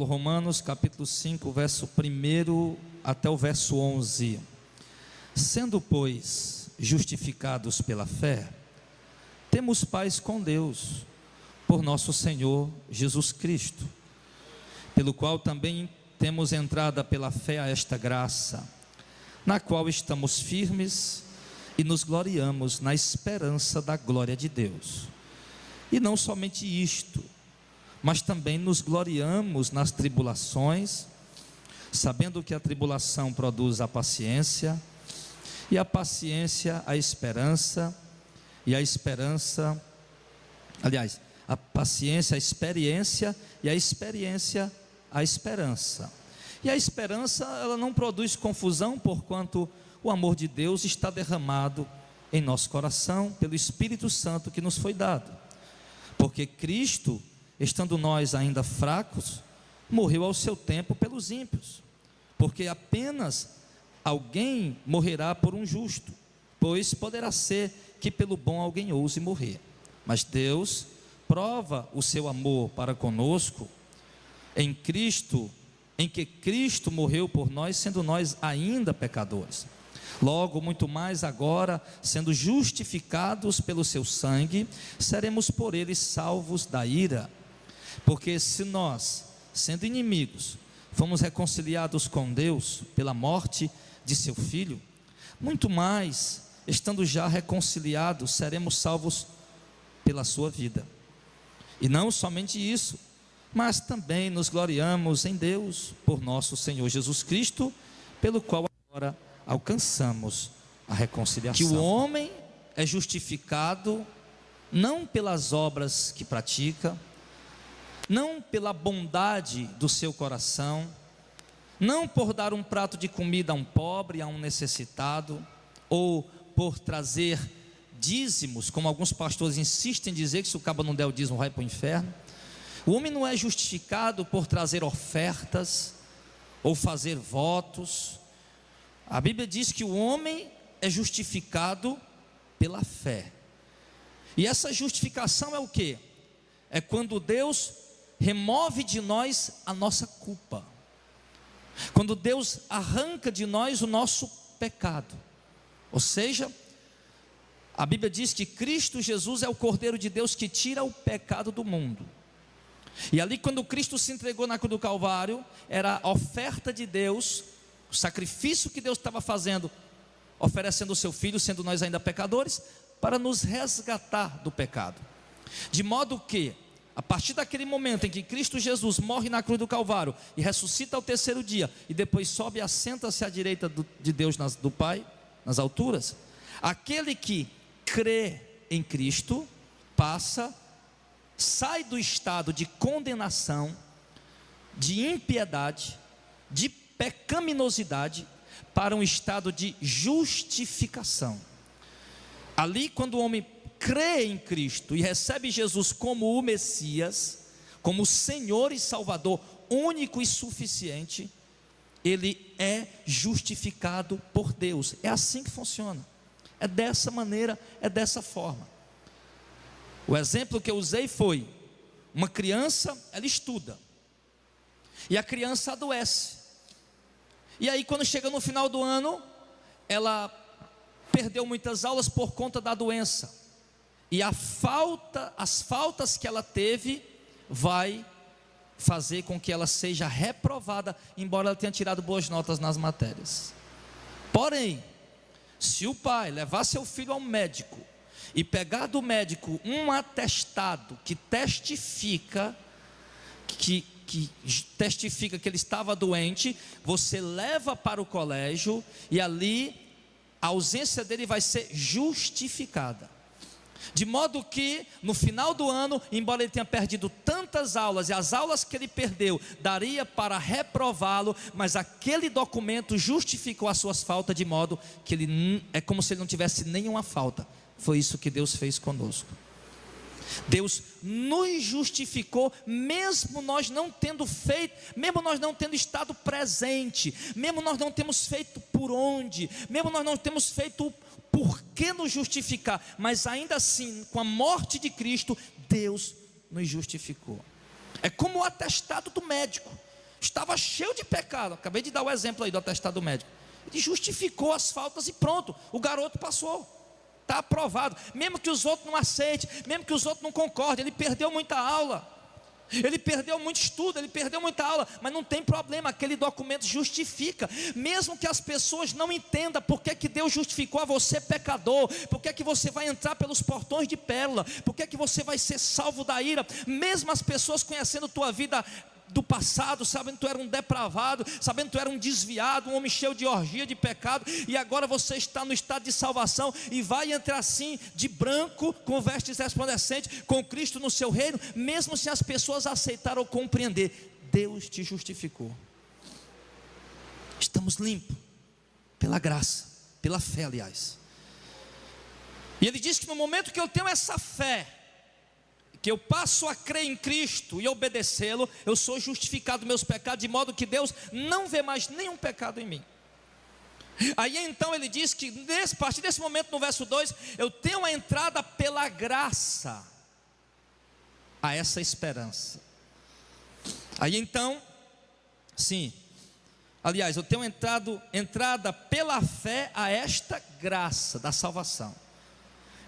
Romanos capítulo 5, verso 1 até o verso 11. Sendo, pois, justificados pela fé, temos paz com Deus, por nosso Senhor Jesus Cristo, pelo qual também temos entrada pela fé a esta graça, na qual estamos firmes e nos gloriamos na esperança da glória de Deus. E não somente isto, mas também nos gloriamos nas tribulações, sabendo que a tribulação produz a paciência, e a paciência a esperança, e a esperança, aliás, a paciência a experiência, e a experiência a esperança. E a esperança, ela não produz confusão, porquanto o amor de Deus está derramado em nosso coração pelo Espírito Santo que nos foi dado. Porque Cristo, estando nós ainda fracos, morreu ao seu tempo pelos ímpios. Porque apenas alguém morrerá por um justo, pois poderá ser que pelo bom alguém ouse morrer. Mas Deus prova o seu amor para conosco em Cristo, em que Cristo morreu por nós, sendo nós ainda pecadores. Logo, muito mais agora, sendo justificados pelo seu sangue, seremos por ele salvos da ira. Porque se nós, sendo inimigos, fomos reconciliados com Deus pela morte de seu Filho, muito mais, estando já reconciliados, seremos salvos pela sua vida. E não somente isso, mas também nos gloriamos em Deus, por nosso Senhor Jesus Cristo, pelo qual agora alcançamos a reconciliação. Que o homem é justificado não pelas obras que pratica, não pela bondade do seu coração, não por dar um prato de comida a um pobre, a um necessitado, ou por trazer dízimos, como alguns pastores insistem em dizer que se o cabo não der o dízimo vai para o inferno. O homem não é justificado por trazer ofertas ou fazer votos. A Bíblia diz que o homem é justificado pela fé. E essa justificação é o quê? É quando Deus remove de nós a nossa culpa, quando Deus arranca de nós o nosso pecado. Ou seja, a Bíblia diz que Cristo Jesus é o Cordeiro de Deus que tira o pecado do mundo. E ali, quando Cristo se entregou na cruz do Calvário, era a oferta de Deus, o sacrifício que Deus estava fazendo, oferecendo o seu Filho, sendo nós ainda pecadores, para nos resgatar do pecado. De modo que, a partir daquele momento em que Cristo Jesus morre na cruz do Calvário e ressuscita ao terceiro dia, e depois sobe e assenta-se à direita de Deus do Pai, nas alturas, aquele que crê em Cristo sai do estado de condenação, de impiedade, de pecaminosidade, para um estado de justificação. Ali, quando o homem crê em Cristo e recebe Jesus como o Messias, como o Senhor e Salvador único e suficiente, ele é justificado por Deus. É assim que funciona, é dessa maneira, é dessa forma. O exemplo que eu usei foi: uma criança, ela estuda, e a criança adoece, e aí quando chega no final do ano, ela perdeu muitas aulas por conta da doença, e as faltas que ela teve, vai fazer com que ela seja reprovada, embora ela tenha tirado boas notas nas matérias. Porém, se o pai levar seu filho ao médico, e pegar do médico um atestado que testifica que ele estava doente, você leva para o colégio, e ali a ausência dele vai ser justificada. De modo que no final do ano, embora ele tenha perdido tantas aulas, e as aulas que ele perdeu daria para reprová-lo, mas aquele documento justificou as suas faltas, de modo que ele é como se ele não tivesse nenhuma falta. Foi isso que Deus fez conosco. Deus nos justificou, mesmo nós não tendo feito, mesmo nós não tendo estado presente, mesmo nós não temos feito por onde, mesmo nós não temos feito por que nos justificar, mas ainda assim, com a morte de Cristo, Deus nos justificou. É como o atestado do médico. estava cheio de pecado. Acabei de dar o exemplo aí do atestado médico. Ele justificou as faltas e pronto, o garoto passou. Está aprovado, mesmo que os outros não aceitem, mesmo que os outros não concordem. Ele perdeu muita aula, ele perdeu muito estudo, ele perdeu muita aula, mas não tem problema, aquele documento justifica. Mesmo que as pessoas não entendam por que Deus justificou a você pecador, por que você vai entrar pelos portões de pérola, por que você vai ser salvo da ira, mesmo as pessoas conhecendo tua vida do passado, sabendo que tu era um depravado, sabendo que tu era um desviado, um homem cheio de orgia, de pecado, e agora você está no estado de salvação, e vai entrar assim, de branco, com vestes resplandecentes, com Cristo no seu reino, mesmo se as pessoas aceitaram ou compreender, Deus te justificou. Estamos limpos, pela graça, pela fé aliás. E ele diz que no momento que eu tenho essa fé, que eu passo a crer em Cristo e obedecê-lo, eu sou justificado dos meus pecados, de modo que Deus não vê mais nenhum pecado em mim. Aí então ele diz que a partir desse momento, no verso 2, eu tenho a entrada pela graça a essa esperança. Aí então, sim, aliás, eu tenho entrada pela fé a esta graça da salvação.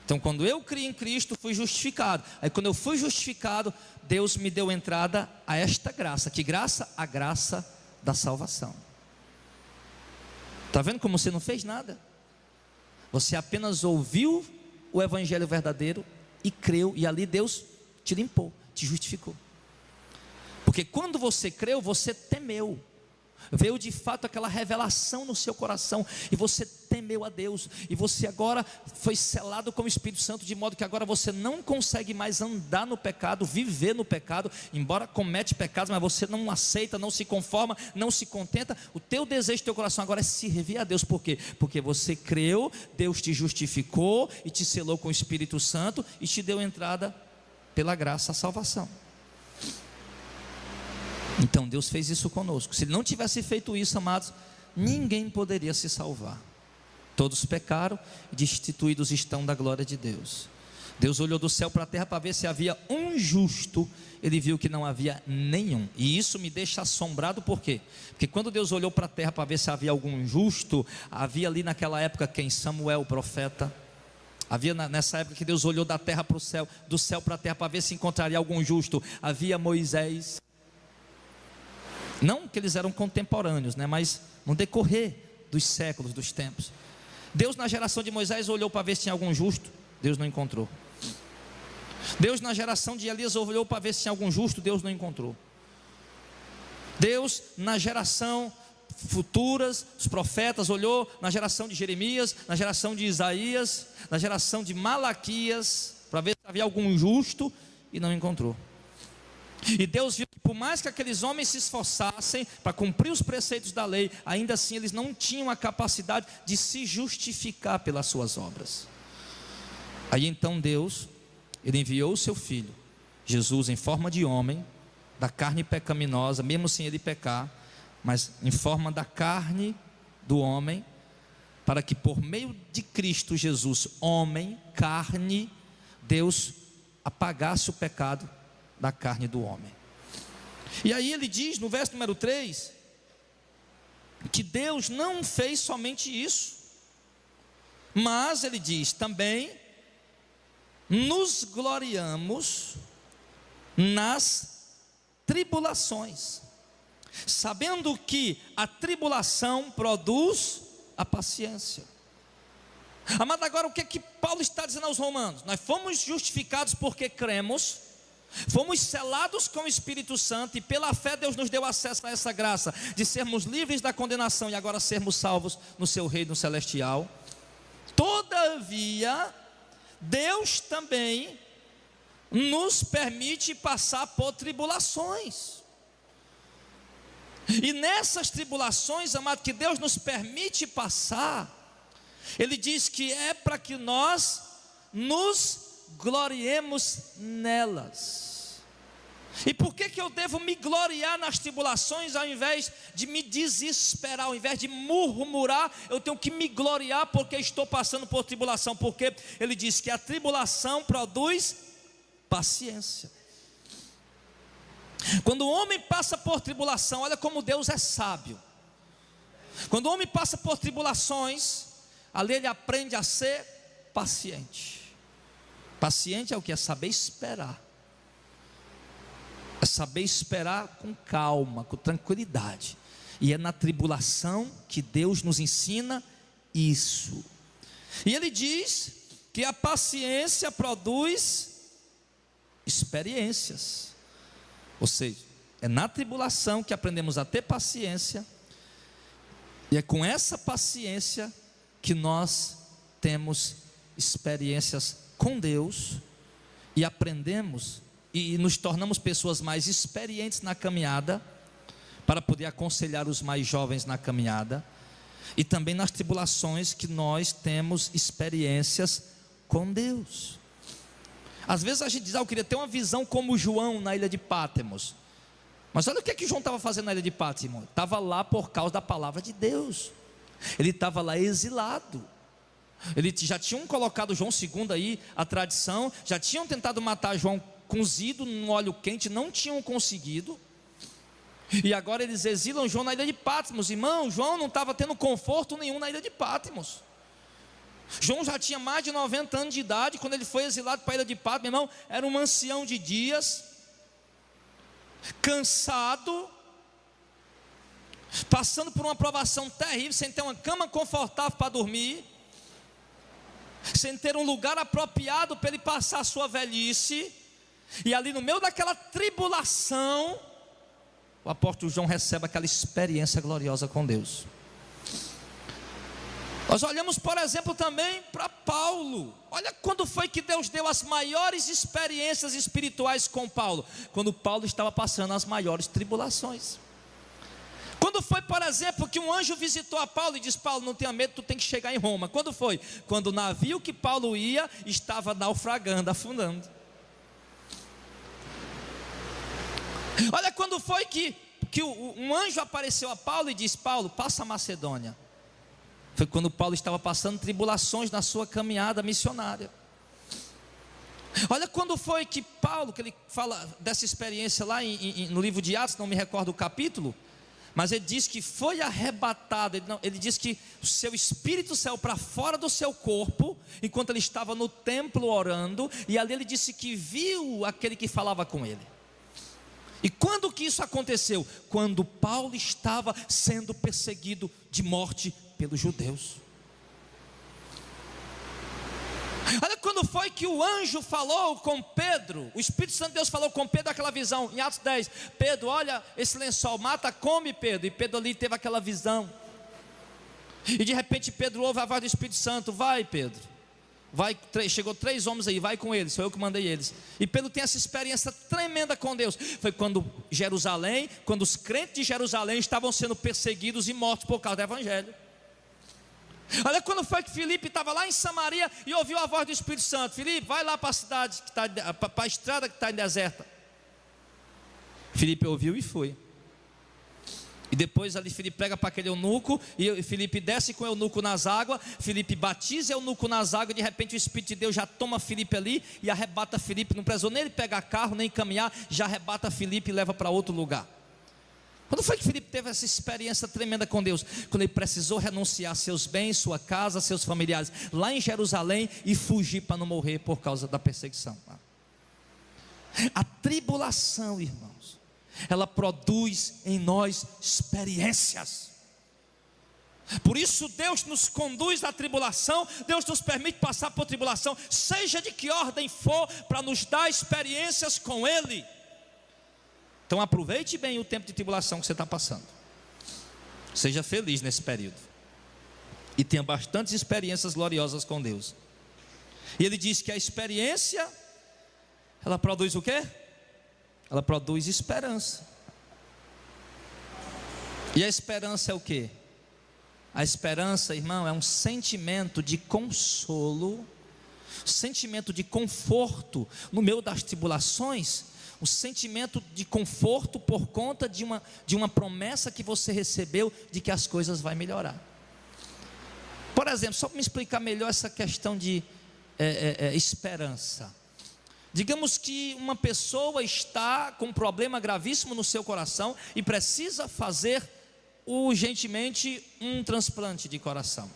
Então, quando eu criei em Cristo, fui justificado. Aí, quando eu fui justificado, Deus me deu entrada a esta graça. Que graça? A graça da salvação. Está vendo como você não fez nada? Você apenas ouviu o evangelho verdadeiro e creu, e ali Deus te limpou, te justificou. Porque quando você creu, você temeu. Veio de fato aquela revelação no seu coração, e você temeu a Deus, e você agora foi selado com o Espírito Santo, de modo que agora você não consegue mais andar no pecado, viver no pecado, embora comete pecados, mas você não aceita, não se conforma, não se contenta. O teu desejo do teu coração agora é servir a Deus. Por quê? Porque você creu, Deus te justificou e te selou com o Espírito Santo e te deu entrada pela graça à salvação. Então Deus fez isso conosco. Se Ele não tivesse feito isso, amados, ninguém poderia se salvar. Todos pecaram e destituídos estão da glória de Deus. Deus olhou do céu para a terra para ver se havia um justo. Ele viu que não havia nenhum. E isso me deixa assombrado. Por quê? Porque quando Deus olhou para a terra para ver se havia algum justo, havia ali naquela época quem? Samuel, o profeta. Havia nessa época que Deus olhou da terra para o céu, do céu para a terra para ver se encontraria algum justo. Havia Moisés. Não que eles eram contemporâneos, mas no decorrer dos séculos, dos tempos. Deus na geração de Moisés olhou para ver se tinha algum justo. Deus não encontrou. Deus na geração de Elias olhou para ver se tinha algum justo. Deus não encontrou. Deus na geração futuras, os profetas, olhou na geração de Jeremias, na geração de Isaías, na geração de Malaquias, para ver se havia algum justo, e não encontrou. E Deus viu que por mais que aqueles homens se esforçassem para cumprir os preceitos da lei, ainda assim eles não tinham a capacidade de se justificar pelas suas obras. Aí então Deus, Ele enviou o seu Filho, Jesus, em forma de homem, da carne pecaminosa, mesmo sem Ele pecar, mas em forma da carne do homem, para que por meio de Cristo Jesus, homem, carne, Deus apagasse o pecado da carne do homem. E aí ele diz no verso número 3 que Deus não fez somente isso, mas ele diz também: nos gloriamos nas tribulações, sabendo que a tribulação produz a paciência. Amado, agora o que é que Paulo está dizendo aos romanos? Nós fomos justificados porque cremos, fomos selados com o Espírito Santo, e pela fé Deus nos deu acesso a essa graça de sermos livres da condenação e agora sermos salvos no seu reino celestial. Todavia, Deus também nos permite passar por tribulações. E nessas tribulações, amado, que Deus nos permite passar, Ele diz que é para que nós nos gloriemos nelas. E por que eu devo me gloriar nas tribulações ao invés de me desesperar, ao invés de murmurar? Eu tenho que me gloriar porque estou passando por tribulação, porque ele diz que a tribulação produz paciência. Quando o homem passa por tribulação, olha como Deus é sábio. Quando o homem passa por tribulações, ali ele aprende a ser paciente. Paciente é o que? É saber esperar. É saber esperar com calma, com tranquilidade. E é na tribulação que Deus nos ensina isso. E ele diz que a paciência produz experiências. Ou seja, é na tribulação que aprendemos a ter paciência. E é com essa paciência que nós temos experiências com Deus. E aprendemos e nos tornamos pessoas mais experientes na caminhada, para poder aconselhar os mais jovens na caminhada. E também nas tribulações que nós temos experiências com Deus. Às vezes a gente diz, eu queria ter uma visão como João na ilha de Pátimos. Mas olha o que João estava fazendo na ilha de Pátimos. Estava lá por causa da palavra de Deus. Ele estava lá exilado. Ele já tinham colocado João, segundo aí a tradição, já tinham tentado matar João cozido num óleo quente, não tinham conseguido. E agora eles exilam João na ilha de Pátimos. Irmão, João não estava tendo conforto nenhum na ilha de Pátimos. João já tinha mais de 90 anos de idade quando ele foi exilado para a ilha de Pátimos. Irmão, era um ancião de dias, cansado, passando por uma provação terrível, sem ter uma cama confortável para dormir, sem ter um lugar apropriado para ele passar a sua velhice. E ali no meio daquela tribulação, o apóstolo João recebe aquela experiência gloriosa com Deus. Nós olhamos, por exemplo, também para Paulo. Olha quando foi que Deus deu as maiores experiências espirituais com Paulo. Quando Paulo estava passando as maiores tribulações. Quando foi, por exemplo, que um anjo visitou a Paulo e disse, Paulo, não tenha medo, tu tem que chegar em Roma. Quando foi? Quando o navio que Paulo ia estava naufragando, afundando. Olha quando foi que um anjo apareceu a Paulo e disse, Paulo, passa a Macedônia. Foi quando Paulo estava passando tribulações na sua caminhada missionária. Olha quando foi que Paulo, que ele fala dessa experiência lá no livro de Atos, não me recordo o capítulo, mas ele diz que foi arrebatado, ele diz que o seu espírito saiu para fora do seu corpo, enquanto ele estava no templo orando, e ali ele disse que viu aquele que falava com ele. E quando que isso aconteceu? Quando Paulo estava sendo perseguido de morte pelos judeus. Olha quando foi que o anjo falou com Pedro, o Espírito Santo de Deus falou com Pedro aquela visão, em Atos 10, Pedro, olha esse lençol, mata, come Pedro, e Pedro ali teve aquela visão, e de repente Pedro ouve a voz do Espírito Santo, vai Pedro, vai, chegou 3 homens aí, vai com eles, sou eu que mandei eles, e Pedro tem essa experiência tremenda com Deus, foi quando os crentes de Jerusalém estavam sendo perseguidos e mortos por causa do Evangelho. Olha quando foi que Filipe estava lá em Samaria e ouviu a voz do Espírito Santo, Filipe, vai lá para a cidade, para a estrada que está deserta. Filipe ouviu e foi. E depois ali Filipe prega para aquele eunuco, e Filipe desce com o eunuco nas águas, Filipe batiza o eunuco nas águas, de repente o Espírito de Deus já toma Filipe ali e arrebata Filipe, não precisou nem ele pegar carro, nem caminhar, já arrebata Filipe e leva para outro lugar. Quando foi que Filipe teve essa experiência tremenda com Deus? Quando ele precisou renunciar seus bens, sua casa, seus familiares, lá em Jerusalém, e fugir para não morrer por causa da perseguição. A tribulação, irmãos, ela produz em nós experiências. Por isso Deus nos conduz à tribulação, Deus nos permite passar por tribulação, seja de que ordem for, para nos dar experiências com Ele. Então aproveite bem o tempo de tribulação que você está passando. Seja feliz nesse período. E tenha bastantes experiências gloriosas com Deus. E ele diz que a experiência, ela produz o quê? Ela produz esperança. E a esperança é o quê? A esperança, irmão, é um sentimento de consolo, sentimento de conforto no meio das tribulações, um sentimento de conforto por conta de uma promessa que você recebeu de que as coisas vão melhorar. Por exemplo, só para me explicar melhor essa questão de esperança. Digamos que uma pessoa está com um problema gravíssimo no seu coração e precisa fazer urgentemente um transplante de coração.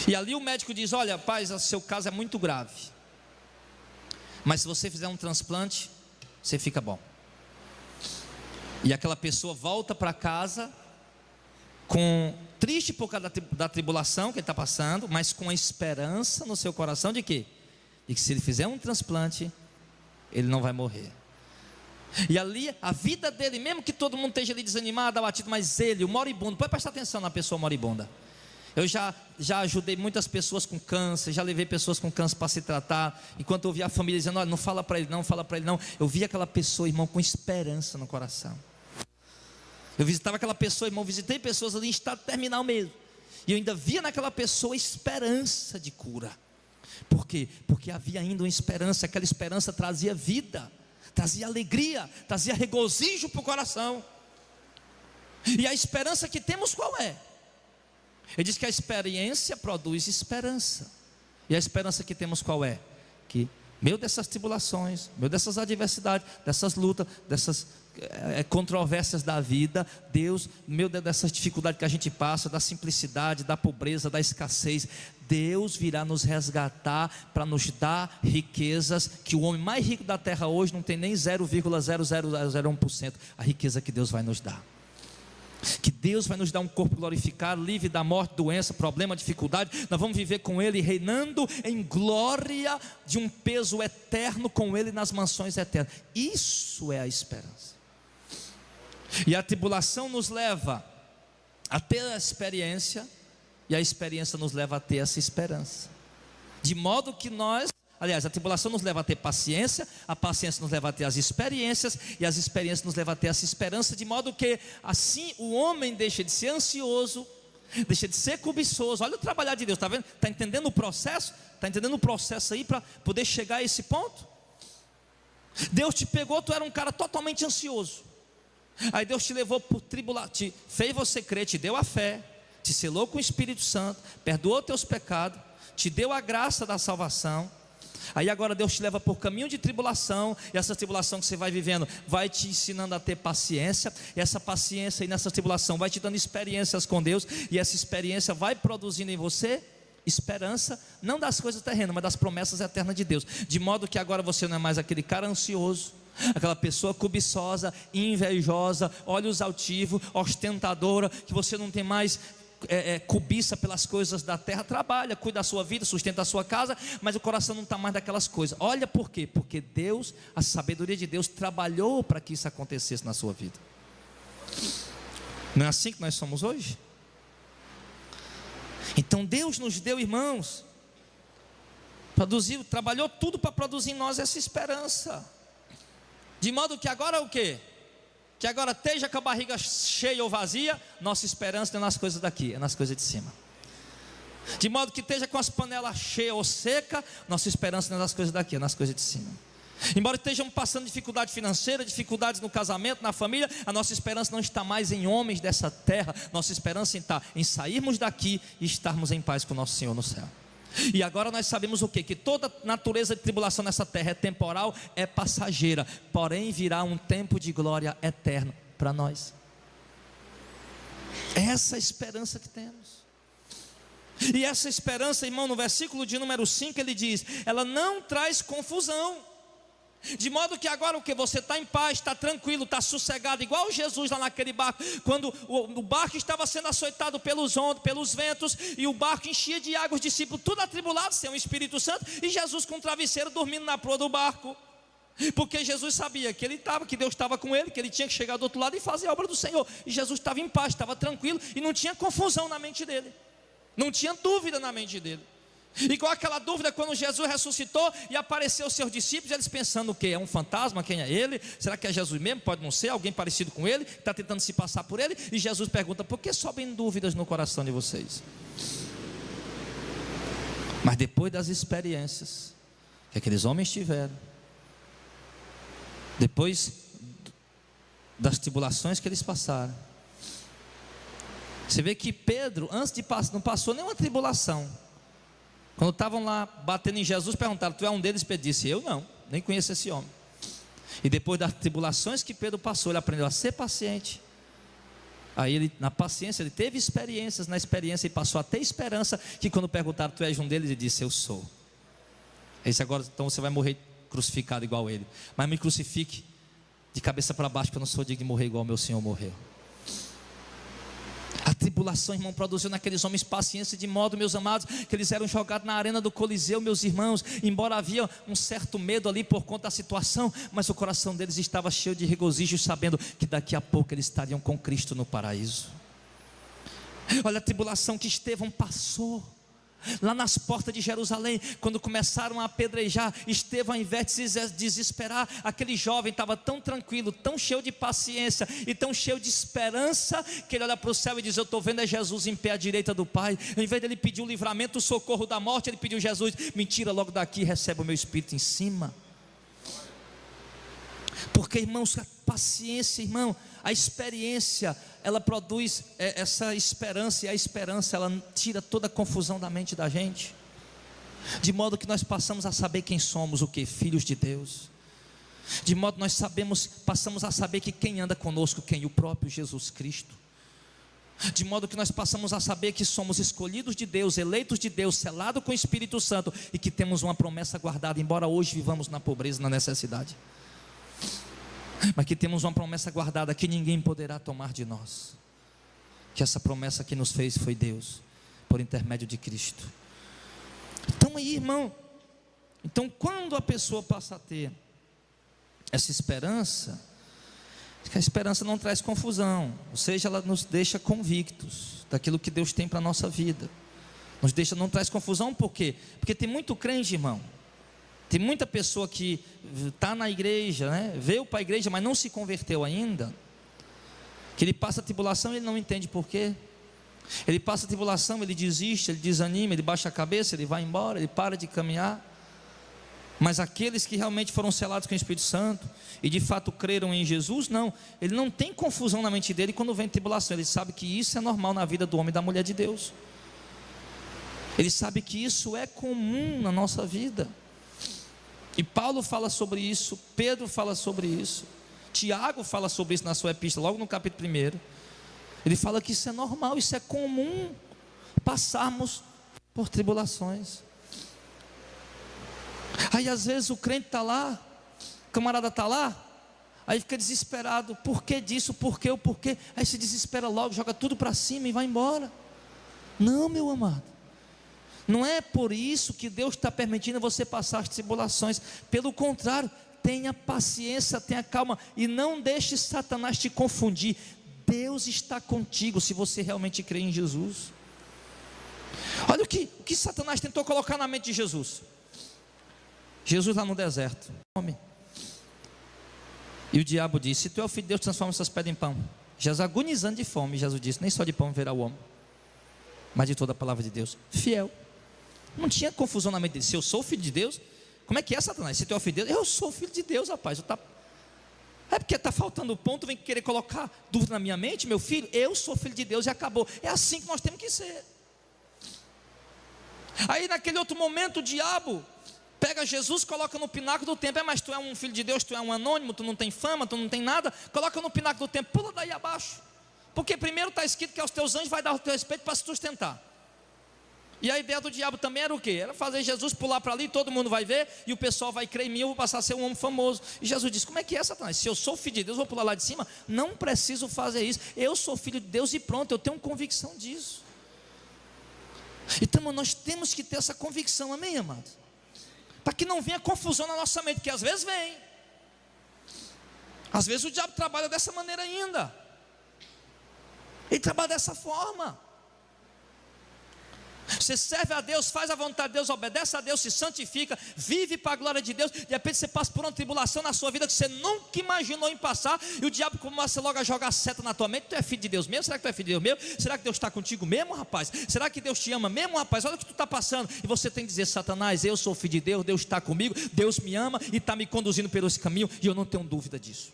E ali o médico diz: olha, rapaz, o seu caso é muito grave, mas se você fizer um transplante, você fica bom. E aquela pessoa volta para casa triste por causa da tribulação que ele está passando, mas com a esperança no seu coração de quê? De que se ele fizer um transplante, ele não vai morrer. E ali a vida dele, mesmo que todo mundo esteja ali desanimado, abatido, mas ele, o moribundo, pode prestar atenção na pessoa moribunda. Eu já ajudei muitas pessoas com câncer, já levei pessoas com câncer para se tratar. Enquanto eu via a família dizendo: olha, não fala para ele não, fala para ele não, eu via aquela pessoa, irmão, com esperança no coração. Eu visitava aquela pessoa, irmão, visitei pessoas ali em estado terminal mesmo, e eu ainda via naquela pessoa esperança de cura. Por quê? Porque havia ainda uma esperança. Aquela esperança trazia vida, trazia alegria, trazia regozijo para o coração. E a esperança que temos qual é? Ele diz que a experiência produz esperança. E a esperança que temos qual é? Que meio dessas tribulações, meio dessas adversidades, dessas lutas, dessas controvérsias da vida, Deus, meio dessas dificuldades que a gente passa, da simplicidade, da pobreza, da escassez, Deus virá nos resgatar para nos dar riquezas que o homem mais rico da terra hoje não tem nem 0,00001%, a riqueza que Deus vai nos dar. Que Deus vai nos dar um corpo glorificado, livre da morte, doença, problema, dificuldade. Nós vamos viver com Ele, reinando em glória, de um peso eterno com Ele nas mansões eternas. Isso é a esperança. E a tribulação nos leva a ter a experiência, e a experiência nos leva a ter essa esperança. De modo que a tribulação nos leva a ter paciência, a paciência nos leva a ter as experiências, e as experiências nos levam a ter essa esperança, de modo que assim o homem deixa de ser ansioso, deixa de ser cobiçoso. Olha o trabalhar de Deus, está vendo? Está entendendo o processo? Está entendendo o processo aí para poder chegar a esse ponto? Deus te pegou, tu era um cara totalmente ansioso, aí Deus te levou por tribulação, fez você crer, te deu a fé, te selou com o Espírito Santo, perdoou teus pecados, te deu a graça da salvação. Aí agora Deus te leva por caminho de tribulação, e essa tribulação que você vai vivendo vai te ensinando a ter paciência, e essa paciência aí nessa tribulação vai te dando experiências com Deus, e essa experiência vai produzindo em você esperança, não das coisas terrenas, mas das promessas eternas de Deus, de modo que agora você não é mais aquele cara ansioso, aquela pessoa cobiçosa, invejosa, olhos altivos, ostentadora, que você não tem mais cobiça pelas coisas da terra. Trabalha, cuida da sua vida, sustenta a sua casa, mas o coração não está mais daquelas coisas. Olha por quê? Porque Deus, a sabedoria de Deus trabalhou para que isso acontecesse na sua vida. Não é assim que nós somos hoje? Então Deus nos deu, irmãos, trabalhou tudo para produzir em nós essa esperança, de modo que agora o quê? Que agora esteja com a barriga cheia ou vazia, nossa esperança não é nas coisas daqui, é nas coisas de cima. De modo que esteja com as panelas cheias ou seca, nossa esperança não é nas coisas daqui, é nas coisas de cima. Embora estejam passando dificuldade financeira, dificuldades no casamento, na família, a nossa esperança não está mais em homens dessa terra, nossa esperança está em sairmos daqui e estarmos em paz com o nosso Senhor no céu. E agora nós sabemos o quê? Que toda natureza de tribulação nessa terra é temporal, é passageira, porém virá um tempo de glória eterno para nós. Essa é a esperança que temos. E essa esperança, irmão, no versículo de número 5 ele diz: ela não traz confusão. De modo que agora o que? Você está em paz, está tranquilo, está sossegado, igual Jesus lá naquele barco, quando o barco estava sendo açoitado pelos ventos, e o barco enchia de água, os discípulos tudo atribulados, sem o Espírito Santo, e Jesus com um travesseiro dormindo na proa do barco, porque Jesus sabia que que Deus estava com ele, que ele tinha que chegar do outro lado e fazer a obra do Senhor, e Jesus estava em paz, estava tranquilo, e não tinha confusão na mente dele, não tinha dúvida na mente dele. Igual aquela dúvida quando Jesus ressuscitou e apareceu aos seus discípulos, eles pensando o que? É um fantasma? Quem é ele? Será que é Jesus mesmo? Pode não ser, alguém parecido com ele, que está tentando se passar por ele. E Jesus pergunta: por que sobem dúvidas no coração de vocês? Mas depois das experiências que aqueles homens tiveram, depois das tribulações que eles passaram, você vê que Pedro, antes de passar, não passou nenhuma tribulação, Quando estavam lá batendo em Jesus, perguntaram: tu é um deles? Pedro disse: eu não, nem conheço esse homem. E depois das tribulações que Pedro passou, ele aprendeu a ser paciente. Aí ele, na paciência, ele teve experiências, na experiência ele passou a ter esperança, que quando perguntaram: tu és um deles? Ele disse: eu sou. Ele disse: agora então você vai morrer crucificado igual ele, mas me crucifique de cabeça para baixo, porque eu não sou digno de morrer igual meu Senhor morreu. A tribulação, irmão, produziu naqueles homens paciência, de modo, meus amados, que eles eram jogados na arena do Coliseu, meus irmãos. Embora havia um certo medo ali por conta da situação, mas o coração deles estava cheio de regozijo, sabendo que daqui a pouco eles estariam com Cristo no paraíso. Olha a tribulação que Estevão passou lá nas portas de Jerusalém, quando começaram a apedrejar Estevão. Ao invés de se desesperar, aquele jovem estava tão tranquilo, tão cheio de paciência e tão cheio de esperança, que ele olha para o céu e diz: eu estou vendo Jesus em pé à direita do Pai. Ao invés dele pedir o livramento, o socorro da morte, ele pediu: Jesus, me tira logo daqui, recebe o meu espírito em cima. Porque, irmãos, a paciência, irmão, a experiência, ela produz essa esperança, e a esperança, ela tira toda a confusão da mente da gente, de modo que nós passamos a saber quem somos, o que? Filhos de Deus. De modo que nós passamos a saber que quem anda conosco, quem? O próprio Jesus Cristo. De modo que nós passamos a saber que somos escolhidos de Deus, eleitos de Deus, selados com o Espírito Santo, e que temos uma promessa guardada, embora hoje vivamos na pobreza, na necessidade, mas que temos uma promessa guardada que ninguém poderá tomar de nós. Que essa promessa que nos fez foi Deus, por intermédio de Cristo. Então aí, irmão, então quando a pessoa passa a ter essa esperança, que a esperança não traz confusão, ou seja, ela nos deixa convictos daquilo que Deus tem para a nossa vida, não traz confusão. Por quê? Porque tem muito crente, irmão, tem muita pessoa que está na igreja, né? Veio para a igreja, mas não se converteu ainda, que ele passa a tribulação e ele não entende por quê. Ele passa a tribulação, ele desiste, ele desanima, ele baixa a cabeça, ele vai embora, ele para de caminhar. Mas aqueles que realmente foram selados com o Espírito Santo e de fato creram em Jesus, não, ele não tem confusão na mente dele quando vem tribulação. Ele sabe que isso é normal na vida do homem e da mulher de Deus. Ele sabe que isso é comum na nossa vida. E Paulo fala sobre isso, Pedro fala sobre isso, Tiago fala sobre isso na sua epístola, logo no capítulo 1. Ele fala que isso é normal, isso é comum, passarmos por tribulações. Aí às vezes o crente está lá, o camarada está lá, aí fica desesperado: por que disso, por quê, o porquê? Aí se desespera logo, joga tudo para cima e vai embora. Não, meu amado, não é por isso que Deus está permitindo você passar as tribulações. Pelo contrário, tenha paciência, tenha calma, e não deixe Satanás te confundir. Deus está contigo se você realmente crê em Jesus. Olha o que Satanás tentou colocar na mente de Jesus. Jesus lá no deserto, fome. E o diabo disse: se tu é o filho de Deus, transforma essas pedras em pão. Jesus agonizando de fome, Jesus disse: nem só de pão viverá o homem, mas de toda a palavra de Deus. Fiel. Não tinha confusão na mente dele. Se eu sou filho de Deus, como é que é, Satanás? Se tu é o filho de Deus, eu sou filho de Deus, rapaz. É porque está faltando ponto, vem querer colocar dúvida na minha mente, meu filho. Eu sou filho de Deus e acabou. É assim que nós temos que ser. Aí naquele outro momento o diabo pega Jesus, coloca no pináculo do templo. Mas tu é um filho de Deus, tu é um anônimo, tu não tem fama, tu não tem nada. Coloca no pináculo do templo, pula daí abaixo. Porque primeiro está escrito que aos teus anjos vai dar o teu respeito para se sustentar. E a ideia do diabo também era o quê? Era fazer Jesus pular para ali, todo mundo vai ver, e o pessoal vai crer em mim, eu vou passar a ser um homem famoso. E Jesus disse: como é que é, Satanás? Se eu sou filho de Deus, vou pular lá de cima? Não preciso fazer isso. Eu sou filho de Deus e pronto, eu tenho convicção disso. Então nós temos que ter essa convicção, amém, amados? Para que não venha confusão na nossa mente, que às vezes vem. Às vezes o diabo trabalha dessa maneira ainda. Ele trabalha dessa forma. Você serve a Deus, faz a vontade de Deus, obedece a Deus, se santifica, vive para a glória de Deus. De repente você passa por uma tribulação na sua vida que você nunca imaginou em passar, e o diabo começa logo a jogar seta na tua mente. Tu é filho de Deus mesmo? Será que tu é filho de Deus mesmo? Será que Deus está contigo mesmo, rapaz? Será que Deus te ama mesmo, rapaz? Olha o que tu está passando. E você tem que dizer: Satanás, eu sou filho de Deus, Deus está comigo, Deus me ama e está me conduzindo pelo esse caminho, e eu não tenho dúvida disso.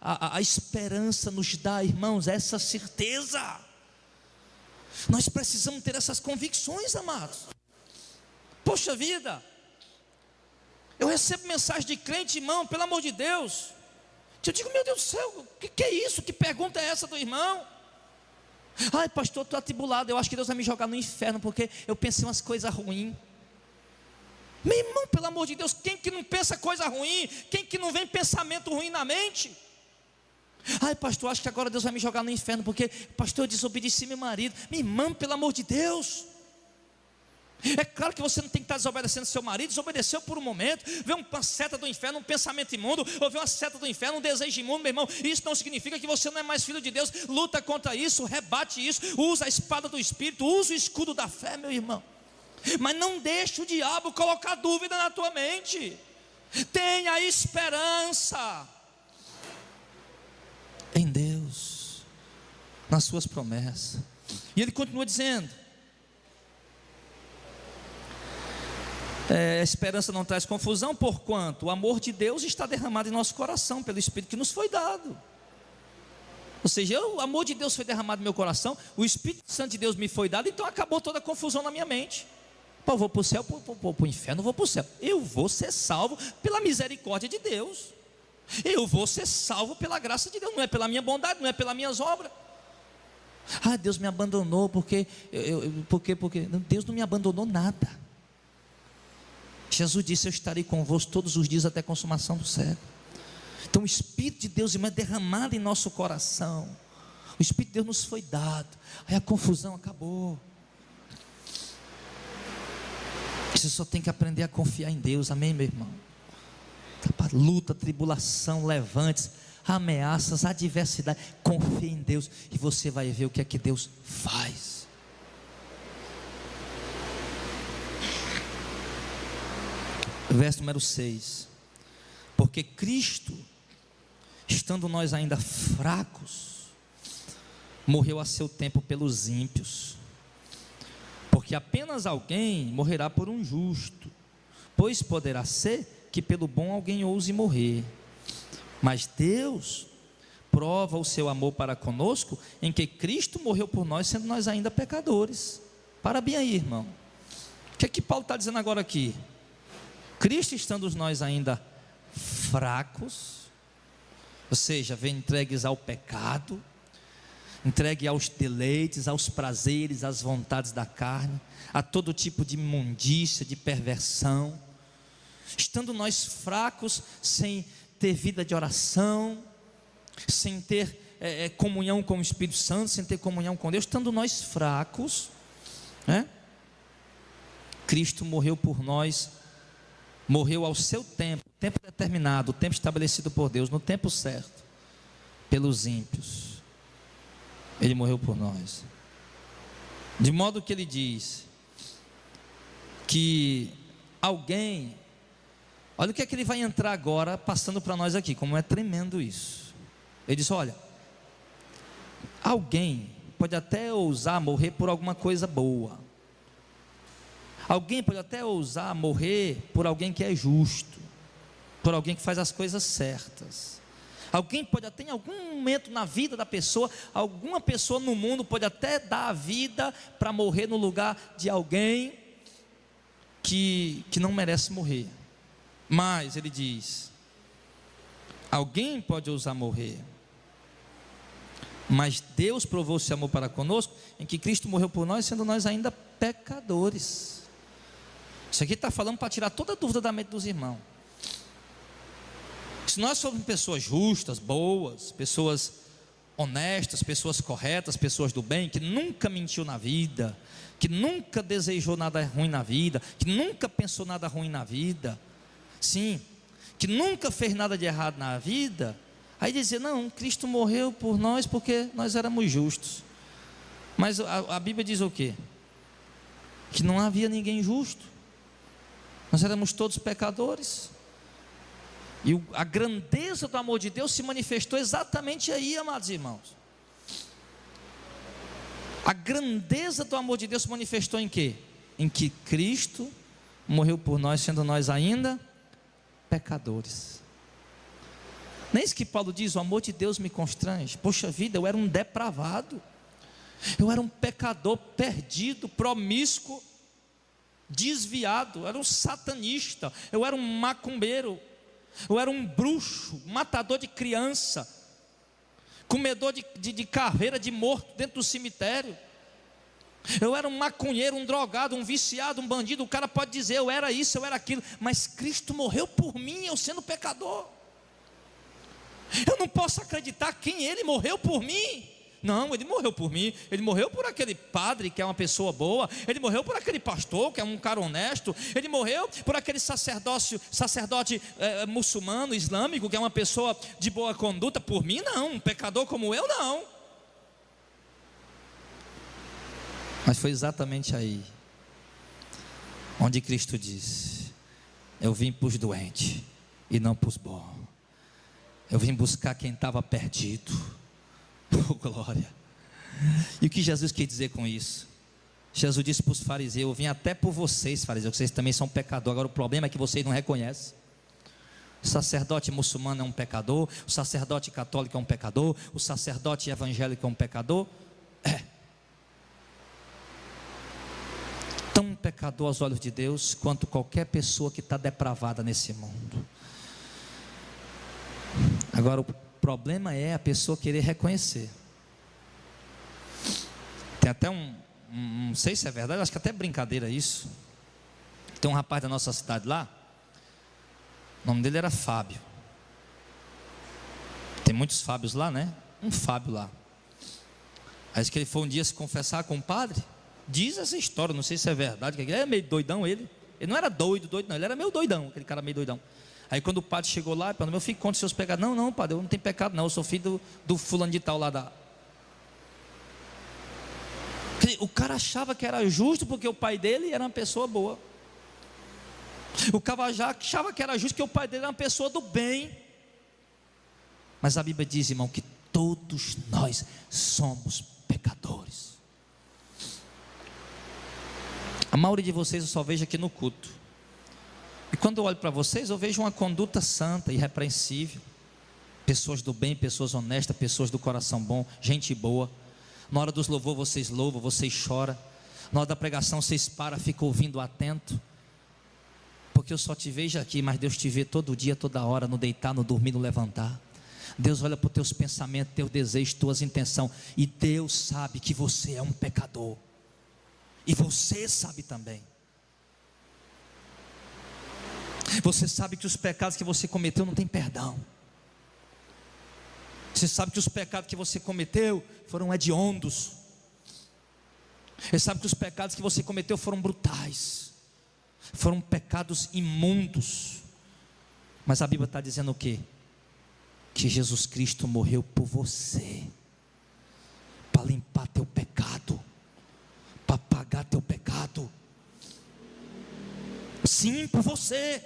A esperança nos dá, irmãos, essa certeza. Nós precisamos ter essas convicções, amados. Poxa vida, eu recebo mensagem de crente, irmão, pelo amor de Deus. Eu digo, meu Deus do céu, o que é isso? Que pergunta é essa do irmão? Ai, pastor, estou atribulado, eu acho que Deus vai me jogar no inferno, porque eu pensei umas coisas ruins. Meu irmão, pelo amor de Deus, quem que não pensa coisa ruim? Quem que não vem pensamento ruim na mente? Ai, pastor, acho que agora Deus vai me jogar no inferno, porque, pastor, eu desobedeci meu marido. Minha irmã, pelo amor de Deus. É claro que você não tem que estar desobedecendo seu marido. Desobedeceu por um momento, vê uma seta do inferno, um pensamento imundo, ou vê uma seta do inferno, um desejo imundo, meu irmão. Isso não significa que você não é mais filho de Deus. Luta contra isso, rebate isso, usa a espada do Espírito, usa o escudo da fé, meu irmão. Mas não deixe o diabo colocar dúvida na tua mente. Tenha esperança em Deus, nas suas promessas. E ele continua dizendo: a esperança não traz confusão, porquanto o amor de Deus está derramado em nosso coração pelo Espírito que nos foi dado. Ou seja, o amor de Deus foi derramado no meu coração, o Espírito Santo de Deus me foi dado, então acabou toda a confusão na minha mente. Pô, eu vou para o céu, para o inferno, não vou para o céu. Eu vou ser salvo pela misericórdia de Deus. Eu vou ser salvo pela graça de Deus, não é pela minha bondade, não é pelas minhas obras. Ah, Deus me abandonou porque Deus não me abandonou nada. Jesus disse: eu estarei convosco todos os dias até a consumação do século. Então o Espírito de Deus, irmão, é derramado em nosso coração. O Espírito de Deus nos foi dado. Aí a confusão acabou. Você só tem que aprender a confiar em Deus, amém, meu irmão? Luta, tribulação, levantes, ameaças, adversidade, confie em Deus e você vai ver o que é que Deus faz. Verso número 6: porque Cristo, estando nós ainda fracos, morreu a seu tempo pelos ímpios, porque apenas alguém morrerá por um justo, pois poderá ser que pelo bom alguém ouse morrer, mas Deus prova o seu amor para conosco, em que Cristo morreu por nós, sendo nós ainda pecadores. Para bem aí, irmão, o que é que Paulo está dizendo agora aqui? Cristo, estando nós ainda fracos, ou seja, vem entregues ao pecado, entregue aos deleites, aos prazeres, às vontades da carne, a todo tipo de imundícia, de perversão, estando nós fracos, sem ter vida de oração, sem ter comunhão com o Espírito Santo, sem ter comunhão com Deus, estando nós fracos, né? Cristo morreu por nós, morreu ao seu tempo determinado, o tempo estabelecido por Deus, no tempo certo, pelos ímpios. Ele morreu por nós, de modo que ele diz que alguém, olha o que é que ele vai entrar agora passando para nós aqui, como é tremendo isso. Ele diz: olha, alguém pode até ousar morrer por alguma coisa boa, alguém pode até ousar morrer por alguém que é justo, por alguém que faz as coisas certas. Alguém pode até, em algum momento na vida da pessoa, alguma pessoa no mundo pode até dar a vida para morrer no lugar de alguém que não merece morrer. Mas ele diz: alguém pode ousar morrer, mas Deus provou seu amor para conosco, em que Cristo morreu por nós, sendo nós ainda pecadores. Isso aqui está falando para tirar toda a dúvida da mente dos irmãos. Se nós formos pessoas justas, boas, pessoas honestas, pessoas corretas, pessoas do bem, que nunca mentiu na vida, que nunca desejou nada ruim na vida, que nunca pensou nada ruim na vida, sim, que nunca fez nada de errado na vida, aí dizer: não, Cristo morreu por nós porque nós éramos justos. Mas a Bíblia diz o quê? Que não havia ninguém justo, nós éramos todos pecadores. E a grandeza do amor de Deus se manifestou exatamente aí, amados irmãos. A grandeza do amor de Deus se manifestou em quê? Em que Cristo morreu por nós, sendo nós ainda pecadores. Não é isso que Paulo diz: o amor de Deus me constrange. Poxa vida, eu era um depravado, Eu era um pecador perdido, promíscuo, desviado. Eu era um satanista. Eu era um macumbeiro. Eu era um bruxo, matador de criança, comedor de caveira de morto dentro do cemitério. Eu era um maconheiro, um drogado, um viciado, um bandido. O cara pode dizer, eu era isso, eu era aquilo, mas Cristo morreu por mim, eu sendo pecador. Eu não posso acreditar quem Ele morreu por mim. Não, Ele morreu por mim. Ele morreu por aquele padre que é uma pessoa boa. Ele morreu por aquele pastor que é um cara honesto. Ele morreu por aquele sacerdote muçulmano, islâmico, que é uma pessoa de boa conduta. Por mim não, um pecador como eu não. Mas foi exatamente aí onde Cristo disse: eu vim para os doentes e não para os bons. Eu vim buscar quem estava perdido. Oh, glória. E o que Jesus quer dizer com isso? Jesus disse para os fariseus: eu vim até por vocês, fariseus, que vocês também são pecadores. Agora o problema é que vocês não reconhecem. O sacerdote muçulmano é um pecador, o sacerdote católico é um pecador, o sacerdote evangélico é um pecador. Tão pecador aos olhos de Deus quanto qualquer pessoa que está depravada nesse mundo. Agora o problema é a pessoa querer reconhecer. Tem até não sei se é verdade, acho que até é brincadeira isso. Tem um rapaz da nossa cidade lá, o nome dele era Fábio. Tem muitos Fábios lá, né? Um Fábio lá. Aí que ele foi um dia se confessar com o padre. Diz essa história, não sei se é verdade, que ele era meio doidão ele. Ele não era doido não, ele era meio doidão, aquele cara meio doidão. Aí quando o padre chegou lá, meu filho, conta os seus pecados. Não, padre, eu não tenho pecado não, eu sou filho do fulano de tal lá da... O cara achava que era justo porque o pai dele era uma pessoa boa. O cara achava que era justo porque o pai dele era uma pessoa do bem. Mas a Bíblia diz, irmão, que todos nós somos pecadores. A maioria de vocês eu só vejo aqui no culto. E quando eu olho para vocês, eu vejo uma conduta santa, irrepreensível. Pessoas do bem, pessoas honestas, pessoas do coração bom, gente boa. Na hora dos louvor vocês louvam, vocês choram. Na hora da pregação vocês param, ficam ouvindo atento. Porque eu só te vejo aqui, mas Deus te vê todo dia, toda hora, no deitar, no dormir, no levantar. Deus olha para os teus pensamentos, teus desejos, tuas intenções. E Deus sabe que você é um pecador. E você sabe também. Você sabe que os pecados que você cometeu não tem perdão. Você sabe que os pecados que você cometeu foram hediondos. Você sabe que os pecados que você cometeu foram brutais. Foram pecados imundos. Mas a Bíblia está dizendo o quê? Que Jesus Cristo morreu por você, para limpar teu pecado, para pagar teu pecado. Sim, por você.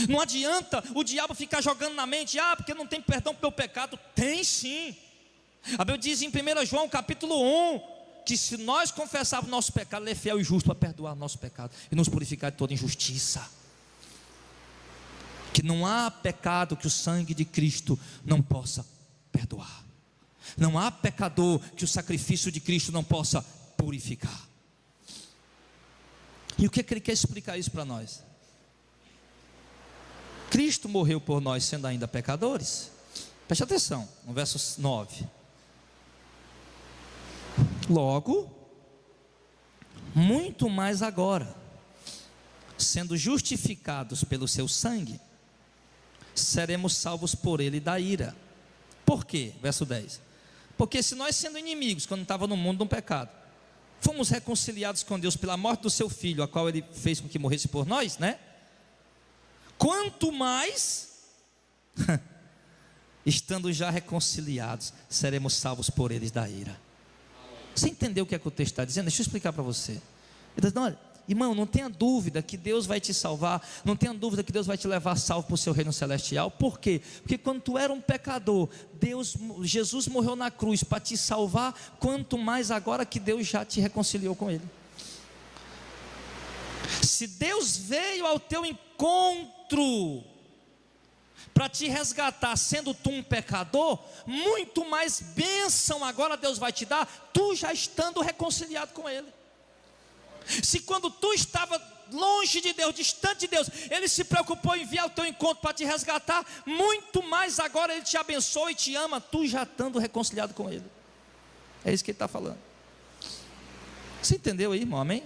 Não adianta o diabo ficar jogando na mente: porque não tem perdão pelo pecado. Tem sim. A Bíblia diz em 1 João capítulo 1 que se nós confessarmos o nosso pecado, Ele é fiel e justo para perdoar o nosso pecado e nos purificar de toda injustiça. Que não há pecado que o sangue de Cristo não possa perdoar. Não há pecador que o sacrifício de Cristo não possa purificar. E o que é que Ele quer explicar isso para nós? Cristo morreu por nós sendo ainda pecadores. Preste atenção, no verso 9. Logo, muito mais agora, sendo justificados pelo seu sangue, seremos salvos por ele da ira. Por quê? Verso 10. Porque se nós, sendo inimigos, quando estava no mundo do pecado, fomos reconciliados com Deus pela morte do seu filho, a qual ele fez com que morresse por nós, né? Quanto mais, estando já reconciliados, seremos salvos por eles da ira. Você entendeu o que é que o texto está dizendo? Deixa eu explicar para você. Ele está dizendo: olha, irmão, não tenha dúvida que Deus vai te salvar. Não tenha dúvida que Deus vai te levar salvo para o seu reino celestial. Por quê? Porque quando tu era um pecador, Jesus morreu na cruz para te salvar. Quanto mais agora que Deus já te reconciliou com Ele. Se Deus veio ao teu encontro para te resgatar, sendo tu um pecador, muito mais bênção agora Deus vai te dar, tu já estando reconciliado com Ele. Se quando tu estava longe de Deus, distante de Deus, Ele se preocupou em vir ao teu encontro para te resgatar, muito mais agora Ele te abençoa e te ama, tu já estando reconciliado com Ele. É isso que Ele está falando. Você entendeu aí, irmão? Amém?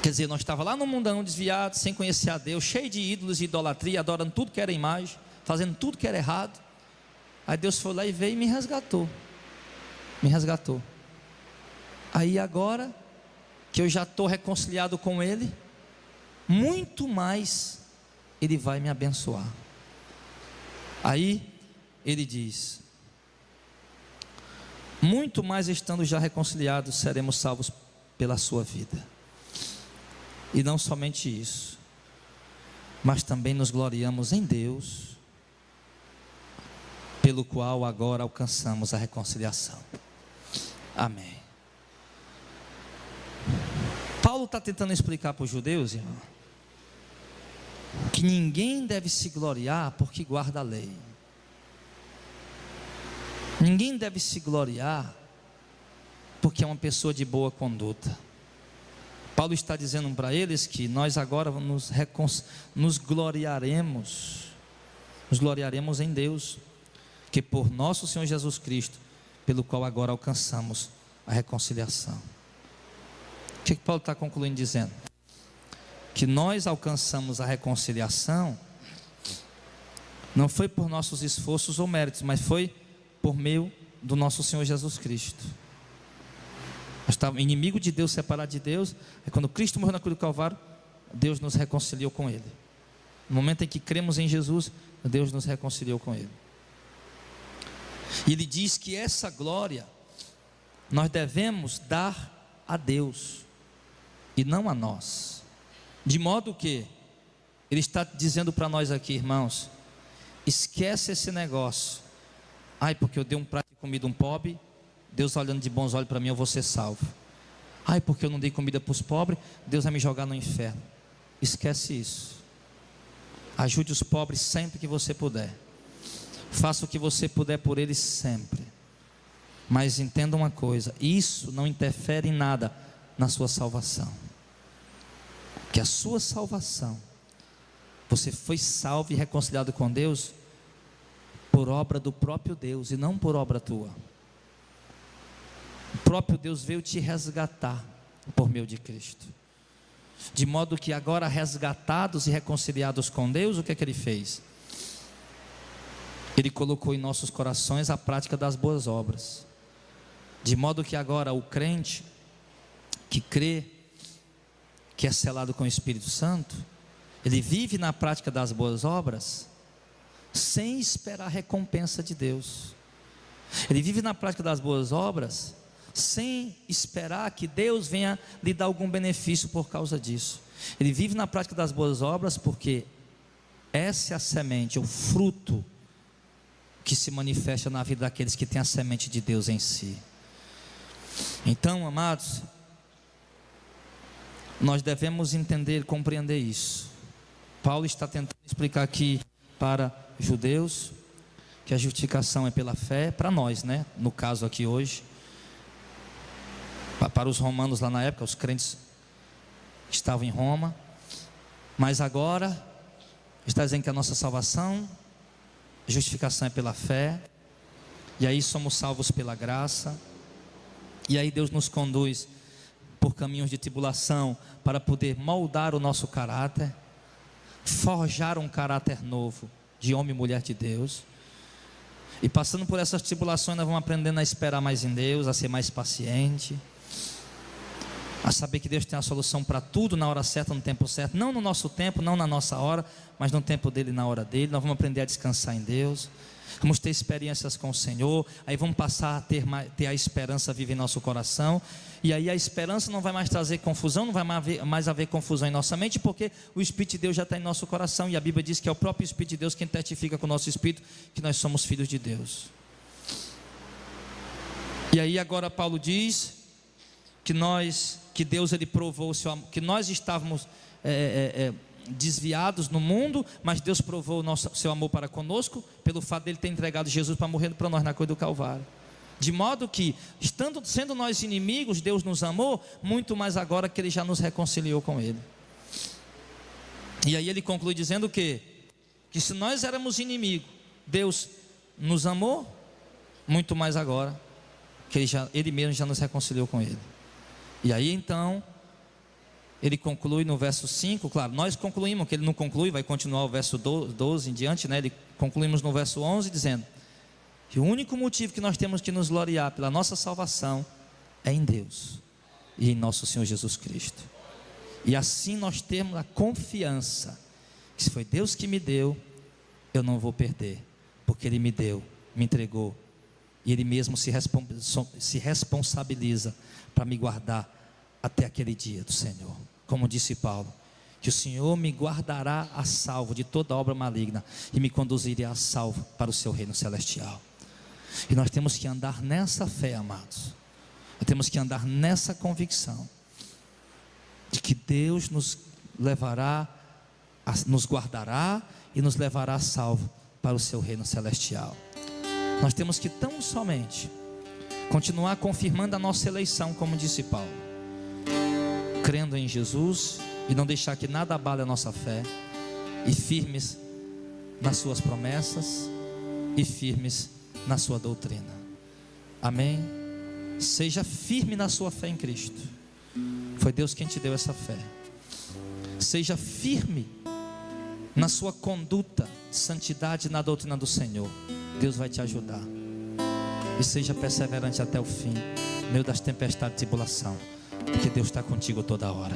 Quer dizer, nós estávamos lá no mundão desviado, sem conhecer a Deus, cheio de ídolos e idolatria, adorando tudo que era imagem, fazendo tudo que era errado. Aí Deus foi lá e veio e me resgatou. Me resgatou. Aí agora que eu já estou reconciliado com Ele, muito mais Ele vai me abençoar. Aí Ele diz: muito mais estando já reconciliados, seremos salvos pela sua vida. E não somente isso, mas também nos gloriamos em Deus, pelo qual agora alcançamos a reconciliação. Amém. Paulo está tentando explicar para os judeus, irmão, que ninguém deve se gloriar porque guarda a lei. Ninguém deve se gloriar porque é uma pessoa de boa conduta. Paulo está dizendo para eles que nós agora nos gloriaremos em Deus, que por nosso Senhor Jesus Cristo, pelo qual agora alcançamos a reconciliação. O que Paulo está concluindo dizendo? Que nós alcançamos a reconciliação, não foi por nossos esforços ou méritos, mas foi por meio do nosso Senhor Jesus Cristo. Nós estávamos inimigo de Deus, separado de Deus. É quando Cristo morreu na cruz do Calvário, Deus nos reconciliou com Ele. No momento em que cremos em Jesus, Deus nos reconciliou com Ele. E Ele diz que essa glória nós devemos dar a Deus e não a nós. De modo que Ele está dizendo para nós aqui, irmãos, esquece esse negócio. Ai, porque eu dei um prato de comida a um pobre, Deus olhando de bons olhos para mim, eu vou ser salvo. Ai, porque eu não dei comida para os pobres, Deus vai me jogar no inferno. Esquece isso. Ajude os pobres sempre que você puder. Faça o que você puder por eles sempre. Mas entenda uma coisa: isso não interfere em nada na sua salvação. Que a sua salvação, você foi salvo e reconciliado com Deus por obra do próprio Deus e não por obra tua. O próprio Deus veio te resgatar por meio de Cristo. De modo que agora, resgatados e reconciliados com Deus, o que é que Ele fez? Ele colocou em nossos corações a prática das boas obras. De modo que agora o crente que crê, que é selado com o Espírito Santo, ele vive na prática das boas obras sem esperar a recompensa de Deus. Ele vive na prática das boas obras sem esperar que Deus venha lhe dar algum benefício por causa disso. Ele vive na prática das boas obras porque essa é a semente, o fruto que se manifesta na vida daqueles que têm a semente de Deus em si. Então, amados, nós devemos entender, compreender isso. Paulo está tentando explicar aqui para judeus que a justificação é pela fé, para nós, né? No caso aqui hoje, para os romanos lá na época, os crentes que estavam em Roma, mas agora está dizendo que a nossa salvação, a justificação é pela fé, e aí somos salvos pela graça, e aí Deus nos conduz por caminhos de tribulação para poder moldar o nosso caráter, forjar um caráter novo de homem e mulher de Deus. E passando por essas tribulações, nós vamos aprendendo a esperar mais em Deus, a ser mais paciente, a saber que Deus tem a solução para tudo na hora certa, no tempo certo, não no nosso tempo, não na nossa hora, mas no tempo dele, na hora dele. Nós vamos aprender a descansar em Deus, vamos ter experiências com o Senhor, aí vamos passar a ter a esperança viva em nosso coração, e aí a esperança não vai mais trazer confusão, não vai mais haver confusão em nossa mente, porque o Espírito de Deus já está em nosso coração, e a Bíblia diz que é o próprio Espírito de Deus quem testifica com o nosso Espírito que nós somos filhos de Deus. E aí agora Paulo diz que Deus ele provou o seu amor, que nós estávamos desviados no mundo, mas Deus provou o seu amor para conosco, pelo fato de Ele ter entregado Jesus para morrer para nós na cruz do Calvário. De modo que, sendo nós inimigos, Deus nos amou, muito mais agora que Ele já nos reconciliou com Ele. E aí Ele conclui dizendo o quê? Que se nós éramos inimigos, Deus nos amou, muito mais agora que Ele mesmo já nos reconciliou com Ele. E aí então Ele conclui no verso 5, claro, nós concluímos, que Ele não conclui, vai continuar o verso 12 em diante, né? Ele concluímos no verso 11 dizendo que o único motivo que nós temos que nos gloriar pela nossa salvação é em Deus e em nosso Senhor Jesus Cristo. E assim nós temos a confiança que se foi Deus que me deu, eu não vou perder, porque Ele me deu, me entregou, e Ele mesmo se responsabiliza para me guardar até aquele dia do Senhor. Como disse Paulo, que o Senhor me guardará a salvo de toda obra maligna e me conduzirá a salvo para o seu reino celestial. E nós temos que andar nessa fé, amados. Nós temos que andar nessa convicção de que Deus nos guardará e nos levará a salvo para o seu reino celestial. Nós temos que tão somente continuar confirmando a nossa eleição, como disse Paulo, crendo em Jesus e não deixar que nada abale a nossa fé, e firmes nas suas promessas e firmes na sua doutrina. Amém? Seja firme na sua fé em Cristo. Foi Deus quem te deu essa fé. Seja firme na sua conduta, santidade na doutrina do Senhor. Deus vai te ajudar. E seja perseverante até o fim, no meio das tempestades de tribulação, porque Deus está contigo toda hora.